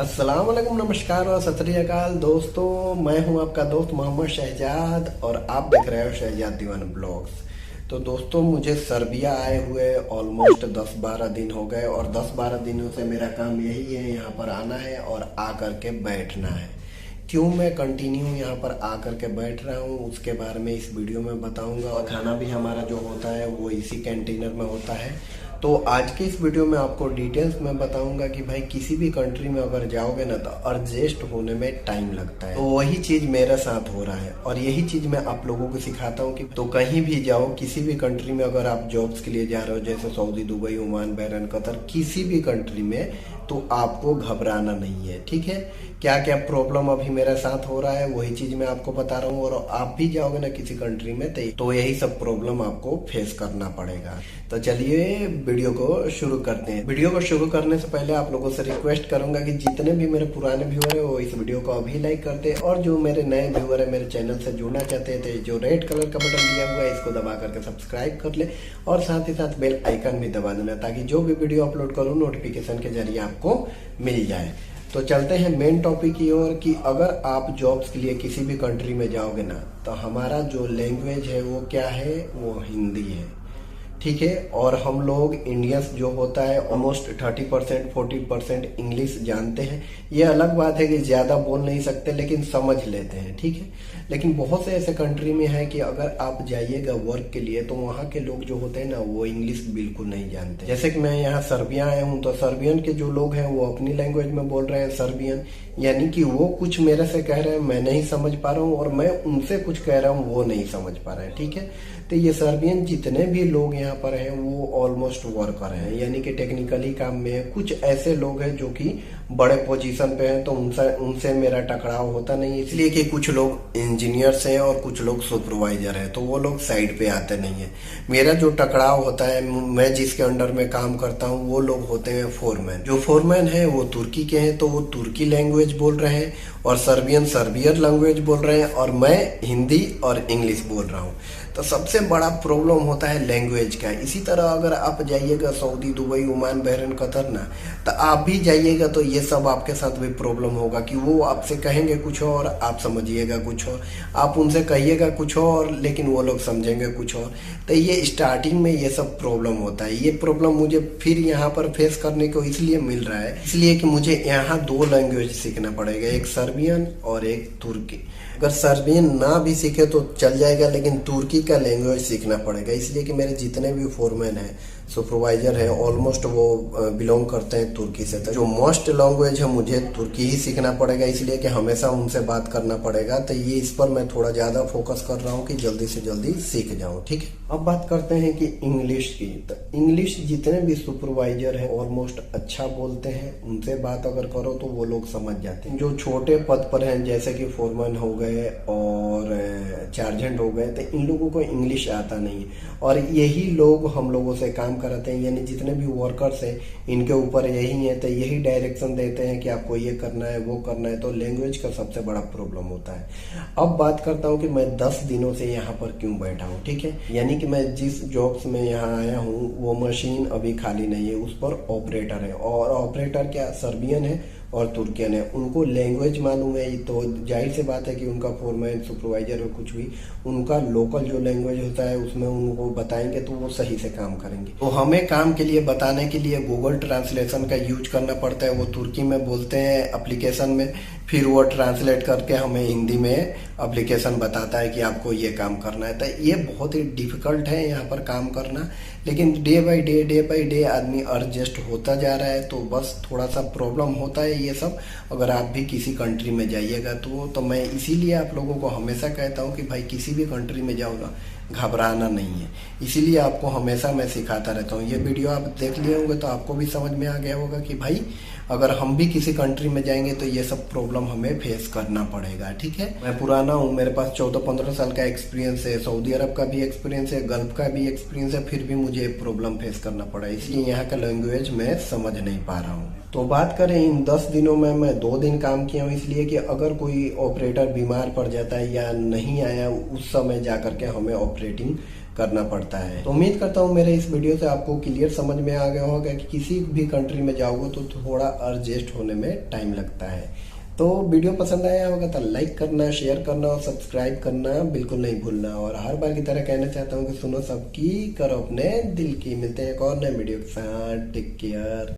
अस्सलाम वालेकुम, नमस्कार और सत श्री अकाल दोस्तों। मैं हूं आपका दोस्त मोहम्मद शहजाद और आप देख रहे हो शहजाद दीवान ब्लॉग्स। तो दोस्तों, मुझे सर्बिया आए हुए ऑलमोस्ट 10-12 दिन हो गए और 10-12 दिनों से मेरा काम यही है, यहाँ पर आना है और आकर के बैठना है। क्यों मैं कंटिन्यू यहाँ पर आकर के बैठ रहा हूँ उसके बारे में इस वीडियो में बताऊंगा। और खाना भी हमारा जो होता है वो इसी कैंटीनर में होता है। तो आज के इस वीडियो में आपको डिटेल्स में बताऊंगा कि भाई किसी भी कंट्री में अगर जाओगे ना तो एडजस्ट होने में टाइम लगता है। तो वही चीज मेरे साथ हो रहा है और यही चीज मैं आप लोगों को सिखाता हूँ कि तो कहीं भी जाओ, किसी भी कंट्री में अगर आप जॉब्स के लिए जा रहे हो, जैसे Saudi, Dubai, Oman, Bahrain, Qatar, किसी भी कंट्री में, तो आपको घबराना नहीं है। ठीक है, क्या क्या प्रॉब्लम अभी मेरे साथ हो रहा है वही चीज मैं आपको बता रहा हूँ। और आप भी जाओगे ना किसी कंट्री में तो यही सब प्रॉब्लम आपको फेस करना पड़ेगा। तो चलिए वीडियो को शुरू करते हैं। वीडियो को शुरू करने से पहले आप लोगों से रिक्वेस्ट करूंगा कि जितने भी मेरे पुराने व्यूअर है वो इस वीडियो को अभी लाइक करते हैं, और जो मेरे नए व्यूअर है, मेरे चैनल से जुड़ना चाहते थे, जो रेड कलर का बटन दिया हुआ है इसको दबा करके सब्सक्राइब कर ले और साथ ही साथ बेल आइकन भी दबा देना, ताकि जो भी वीडियो अपलोड करूँ नोटिफिकेशन के जरिए आपको मिल जाए। तो चलते हैं मेन टॉपिक की ओर कि अगर आप जॉब्स के लिए किसी भी कंट्री में जाओगे ना तो हमारा जो लैंग्वेज है वो क्या है, वो हिंदी है। ठीक है, और हम लोग इंडियंस जो होता है ऑलमोस्ट 30% 40% इंग्लिश जानते हैं। ये अलग बात है कि ज्यादा बोल नहीं सकते लेकिन समझ लेते हैं। ठीक है, लेकिन बहुत से ऐसे कंट्री में है कि अगर आप जाइएगा वर्क के लिए तो वहाँ के लोग जो होते हैं ना वो इंग्लिश बिल्कुल नहीं जानते। जैसे कि मैं यहाँ सर्बिया आया हूँ तो सर्बियन के जो लोग हैं वो अपनी लैंग्वेज में बोल रहे हैं सर्बियन, यानी कि वो कुछ मेरे से कह रहे हैं मैं नहीं समझ पा रहा हूँ और मैं उनसे कुछ कह रहा हूँ वो नहीं समझ पा रहे हैं। ठीक है, तो ये सर्बियन जितने भी लोग यहाँ पर हैं वो ऑलमोस्ट वर्कर हैं, यानी कि टेक्निकली काम में है। कुछ ऐसे लोग हैं जो कि बड़े पोजीशन पे हैं तो उनसे मेरा टकराव होता नहीं, इसलिए कि कुछ लोग इंजीनियर्स हैं और कुछ लोग सुपरवाइजर हैं तो वो लोग साइड पे आते नहीं है। मेरा जो टकराव होता है, मैं जिसके अंडर में काम करता हूँ वो लोग होते हैं फोरमैन। जो फोरमैन है वो तुर्की के हैं तो वो तुर्की लैंग्वेज बोल रहे हैं और सर्बियन लैंग्वेज बोल रहे हैं और मैं हिंदी और इंग्लिश बोल रहा हूँ। तो सबसे बड़ा प्रॉब्लम होता है लैंग्वेज का। इसी तरह अगर आप जाइएगा Saudi, Dubai, Oman, Bahrain, Qatar ना, तो आप भी जाइएगा तो ये सब आपके साथ भी प्रॉब्लम होगा कि वो आपसे कहेंगे कुछ और, आप समझिएगा कुछ और, आप उनसे कहिएगा कुछ और लेकिन वो लोग समझेंगे कुछ और। तो ये स्टार्टिंग में ये सब प्रॉब्लम होता है। ये प्रॉब्लम मुझे फिर यहाँ पर फेस करने को इसलिए मिल रहा है इसलिए कि मुझे यहाँ 2 लैंग्वेज सीखना पड़ेगा, एक सर्बियन और एक तुर्की। अगर सर्बियन ना भी सीखे तो चल जाएगा लेकिन तुर्की का लैंग्वेज सीखना पड़ेगा, इसलिए कि मेरे जितने भी फोरमैन हैं, सुपरवाइजर है, ऑलमोस्ट वो बिलोंग करते हैं तुर्की से। तो जो मोस्ट लैंग्वेज है मुझे तुर्की ही सीखना पड़ेगा, इसलिए कि हमेशा उनसे बात करना पड़ेगा। तो ये इस पर मैं थोड़ा ज्यादा फोकस कर रहा हूँ कि जल्दी से जल्दी सीख जाऊँ। ठीक है, अब बात करते हैं कि इंग्लिश की। तो इंग्लिश जितने भी सुपरवाइजर हैं ऑलमोस्ट अच्छा बोलते हैं, उनसे बात अगर करो तो वो लोग समझ जाते हैं। जो छोटे पद पर हैं जैसे कि फोरमैन हो गए और चार्जेंट हो गए, तो इन लोगों को इंग्लिश आता नहीं है और यही लोग हम लोगों से काम कराते हैं, यानी जितने भी वर्कर्स हैं इनके ऊपर यही है। तो यही डायरेक्शन देते हैं कि आपको ये करना है वो करना है। तो लैंग्वेज का सबसे बड़ा प्रॉब्लम होता है। अब बात करता हूँ कि मैं 10 दिनों से यहाँ पर क्यों बैठा हूँ। ठीक है, यानी कि मैं जिस जॉब्स में यहाँ आया हूँ वो मशीन अभी खाली नहीं है, उस पर ऑपरेटर है और ऑपरेटर क्या सर्बियन है और तुर्कियन है। उनको लैंग्वेज मालूम है तो जाहिर सी बात है कि उनका फोरमैन, सुपरवाइजर और कुछ भी उनका लोकल जो लैंग्वेज होता है उसमें उनको बताएंगे तो वो सही से काम करेंगे। तो हमें काम के लिए बताने के लिए गूगल ट्रांसलेशन का यूज करना पड़ता है। वो तुर्की में बोलते हैं एप्लीकेशन में, फिर वो ट्रांसलेट करके हमें हिंदी में एप्लीकेशन बताता है कि आपको ये काम करना है। तो ये बहुत ही डिफिकल्ट है यहाँ पर काम करना, लेकिन डे बाय डे आदमी एडजस्ट होता जा रहा है। तो बस थोड़ा सा प्रॉब्लम होता है ये सब अगर आप भी किसी कंट्री में जाइएगा तो मैं इसीलिए आप लोगों को हमेशा कहता हूँ कि भाई किसी भी कंट्री में जाओ ना, घबराना नहीं है। इसीलिए आपको हमेशा मैं सिखाता रहता हूँ। ये वीडियो आप देख लिए होंगे तो आपको भी समझ में आ गया होगा कि भाई अगर हम भी किसी कंट्री में जाएंगे तो ये सब प्रॉब्लम हमें फेस करना पड़ेगा। ठीक है, मैं पुराना हूँ, मेरे पास 14-15 साल का एक्सपीरियंस है, सऊदी अरब का भी एक्सपीरियंस है, गल्फ का भी एक्सपीरियंस है, फिर भी मुझे प्रॉब्लम फेस करना पड़ा, इसलिए यहाँ का लैंग्वेज मैं समझ नहीं पा रहा हूँ। तो बात करें इन 10 दिनों में मैं 2 दिन काम किया हूँ, इसलिए कि अगर कोई ऑपरेटर बीमार पड़ जाता है या नहीं आया उस समय जाकर के हमें ऑपरेटिंग करना पड़ता है। तो उम्मीद करता हूँ मेरे इस वीडियो से आपको क्लियर समझ में आ गया होगा कि किसी भी कंट्री में जाओगे तो थोड़ा एडजस्ट होने में टाइम लगता है। तो वीडियो पसंद आया होगा तो लाइक करना, शेयर करना और सब्सक्राइब करना बिल्कुल नहीं भूलना। और हर बार की तरह कहना चाहता हूँ कि सुनो सबकी, करो अपने दिल की। मिलते हैं एक और नए वीडियो के साथ। Take care.